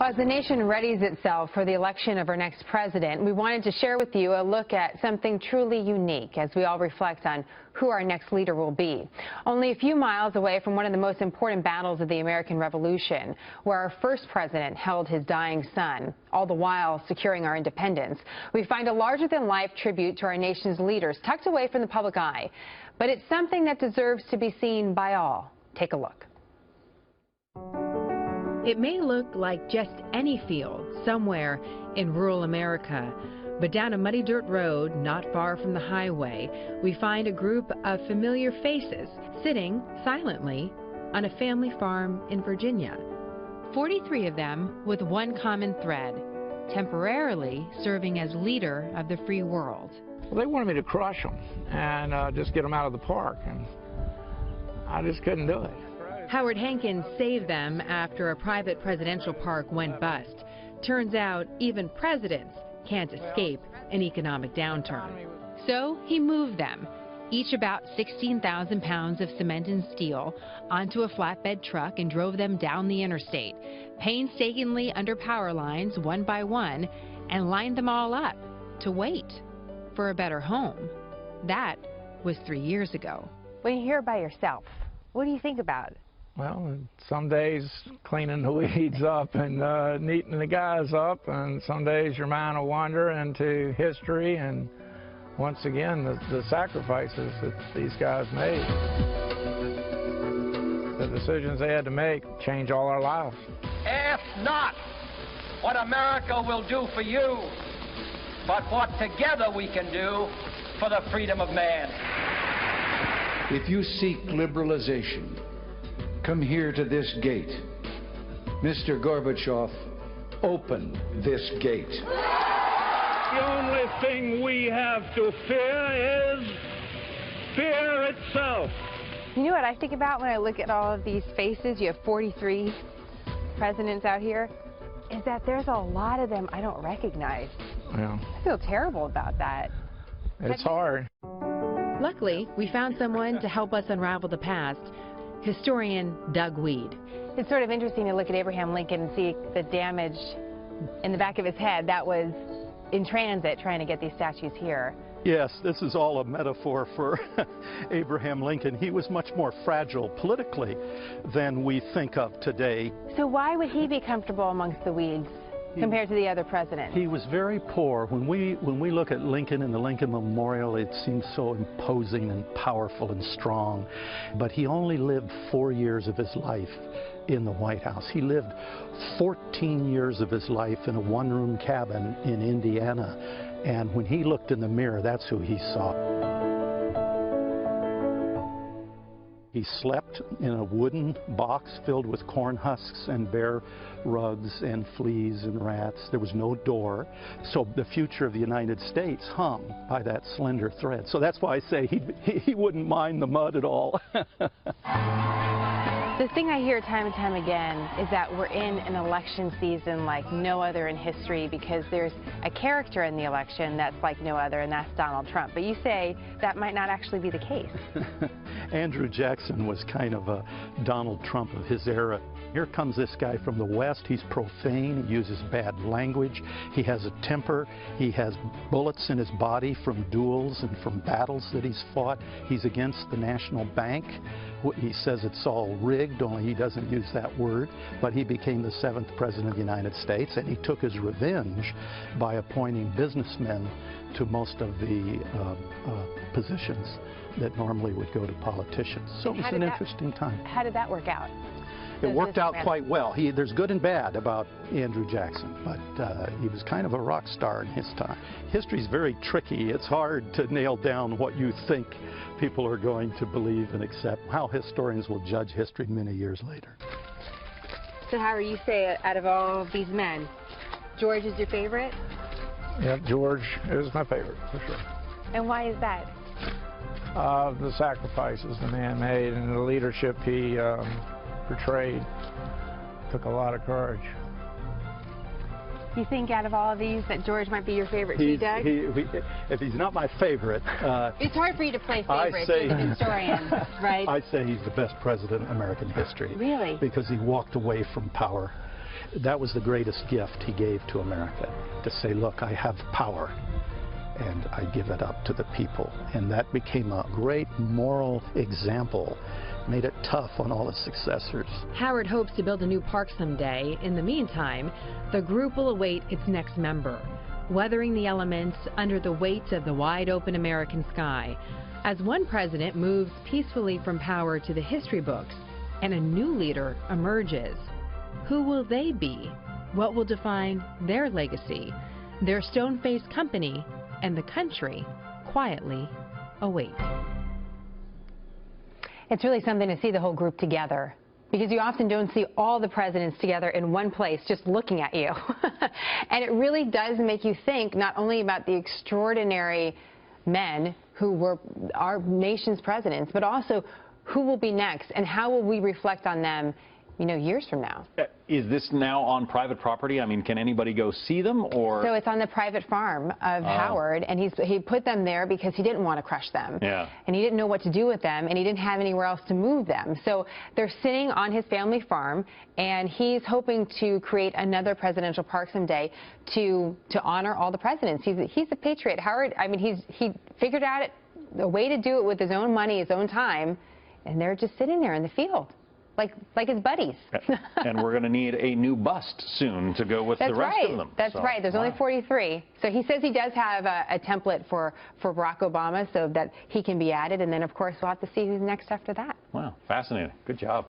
As the nation readies itself for the election of our next president, we wanted to share with you a look at something truly unique as we all reflect on who our next leader will be. Only a few miles away from one of the most important battles of the American Revolution, where our first president held his dying son, all the while securing our independence, we find a larger-than-life tribute to our nation's leaders tucked away from the public eye. But it's something that deserves to be seen by all. Take a look. It may look like just any field somewhere in rural America, but down a muddy dirt road not far from the highway, we find a group of familiar faces sitting silently on a family farm in Virginia. 43 of them with one common thread, temporarily serving as leader of the free world. Well, they wanted me to crush them and just get them out of the park, and I just couldn't do it. Howard Hankins saved them after a private presidential park went bust. Turns out even presidents can't escape an economic downturn. So he moved them, each about 16,000 pounds of cement and steel, onto a flatbed truck and drove them down the interstate, painstakingly under power lines one by one, and lined them all up to wait for a better home. That was 3 years ago. When you're here by yourself, what do you think about? Well, some days cleaning the weeds up and neating the guys up, and some days your mind will wander into history and once again the sacrifices that these guys made. The decisions they had to make change all our lives. Ask not what America will do for you, but what together we can do for the freedom of man. If you seek liberalization, come here to this gate. Mr. Gorbachev, open this gate. The only thing we have to fear is fear itself. You know what I think about when I look at all of these faces? You have 43 presidents out here. Is that there's a lot of them I don't recognize. Yeah. I feel terrible about that. It's hard. Luckily, we found someone to help us unravel the past. Historian Doug Wead. It's sort of interesting to look at Abraham Lincoln and see the damage in the back of his head that was in transit trying to get these statues here. Yes, this is all a metaphor for Abraham Lincoln. He was much more fragile politically than we think of today. So why would he be comfortable amongst the weeds compared to the other presidents? He was very poor. When we look at Lincoln and the Lincoln Memorial, it seems so imposing and powerful and strong. But he only lived 4 years of his life in the White House. He lived 14 years of his life in a one-room cabin in Indiana. And when he looked in the mirror, that's who he saw. He slept in a wooden box filled with corn husks and bare rugs and fleas and rats. There was no door. So the future of the United States hung by that slender thread. So that's why I say he wouldn't mind the mud at all. The thing I hear time and time again is that we're in an election season like no other in history because there's a character in the election that's like no other, and that's Donald Trump. But you say that might not actually be the case. Andrew Jackson was kind of a Donald Trump of his era. Here comes this guy from the West. He's profane. He uses bad language. He has a temper. He has bullets in his body from duels and from battles that he's fought. He's against the National Bank. He says it's all rigged, only he doesn't use that word. But he became the 7th president of the United States, and he took his revenge by appointing businessmen to most of the positions that normally would go to politicians. So it was an interesting time. How did that work out? It worked out quite well. There's good and bad about Andrew Jackson, but he was kind of a rock star in his time. History's very tricky. It's hard to nail down what you think people are going to believe and accept, how historians will judge history many years later. So Howard, you say out of all of these men, George is your favorite? Yeah, George is my favorite, for sure. And why is that? The sacrifices the man made and the leadership he portrayed took a lot of courage. You think out of all of these that George might be your favorite too, Doug? If he's not my favorite... it's hard for you to play favorites as a historian, right? I say he's the best president in American history. Really? Because he walked away from power. That was the greatest gift he gave to America, to say, look, I have power, and I give it up to the people. And that became a great moral example, made it tough on all his successors. Howard hopes to build a new park someday. In the meantime, the group will await its next member, weathering the elements under the weight of the wide-open American sky, as one president moves peacefully from power to the history books, and a new leader emerges. Who will they be? What will define their legacy? Their stone-faced company and the country quietly await. It's really something to see the whole group together, because you often don't see all the presidents together in one place just looking at you. And it really does make you think not only about the extraordinary men who were our nation's presidents, but also who will be next and how will we reflect on them, you know, years from now. Is this now on private property? I mean, can anybody go see them, or? So it's on the private farm of Howard, and he put them there because he didn't want to crush them. Yeah. And he didn't know what to do with them, and he didn't have anywhere else to move them. So they're sitting on his family farm, and he's hoping to create another presidential park someday to honor all the presidents. He's a patriot. Howard, I mean, he figured out a way to do it with his own money, his own time, and they're just sitting there in the field. Like his buddies. And we're going to need a new bust soon to go with the rest of them. That's right. There's only 43. So he says he does have a template for Barack Obama so that he can be added. And then, of course, we'll have to see who's next after that. Wow. Fascinating. Good job.